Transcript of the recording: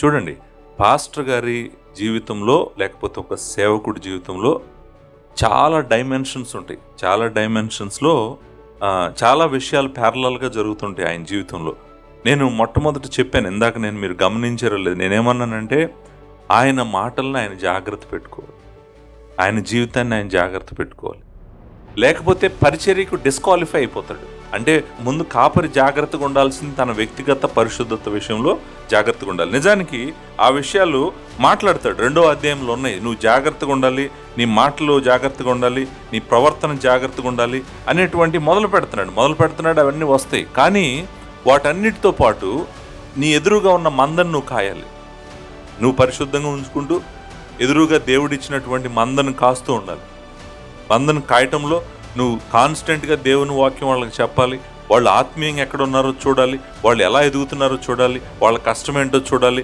చూడండి, పాస్టర్ గారి జీవితంలో లేకపోతే ఒక సేవకుడి జీవితంలో చాలా డైమెన్షన్స్ ఉంటాయి. చాలా డైమెన్షన్స్‌లో చాలా విషయాలు ప్యారలల్‌గా జరుగుతుంటాయి ఆయన జీవితంలో. నేను మొట్టమొదట చెప్పాను, ఇందాక మీరు గమనించారో లేదు, నేనేమన్నానంటే ఆయన మాటలను ఆయన జాగ్రత్త పెట్టుకోవాలి. ఆయన జీవితాన్ని ఆయన జాగ్రత్త పెట్టుకోవాలి. లేకపోతే పరిచర్యకు డిస్క్వాలిఫై అయిపోతాడు. అంటే ముందు కాపరి జాగ్రత్తగా ఉండాల్సింది తన వ్యక్తిగత పరిశుద్ధత విషయంలో జాగ్రత్తగా ఉండాలి. నిజానికి ఆ విషయాలు మాట్లాడతాడు, 2వ అధ్యాయంలో ఉన్నాయి. నువ్వు జాగ్రత్తగా ఉండాలి, నీ మాటలు జాగ్రత్తగా ఉండాలి, నీ ప్రవర్తన జాగ్రత్తగా ఉండాలి అనేటువంటి మొదలు పెడుతున్నాడు. అవన్నీ వస్తాయి. కానీ వాటన్నిటితో పాటు నీ ఎదురుగా ఉన్న మందను నువ్వు కాయాలి. నువ్వు పరిశుద్ధంగా ఉంచుకుంటూ ఎదురుగా దేవుడిచ్చినటువంటి మందను కాస్తూ ఉండాలి. మందను కాయటంలో నువ్వు కాన్స్టెంట్గా దేవుని వాక్యం వాళ్ళకి చెప్పాలి. వాళ్ళు ఆత్మీయంగా ఎక్కడ ఉన్నారో చూడాలి, వాళ్ళు ఎలా ఎదుగుతున్నారో చూడాలి, వాళ్ళ కష్టం ఏంటో చూడాలి,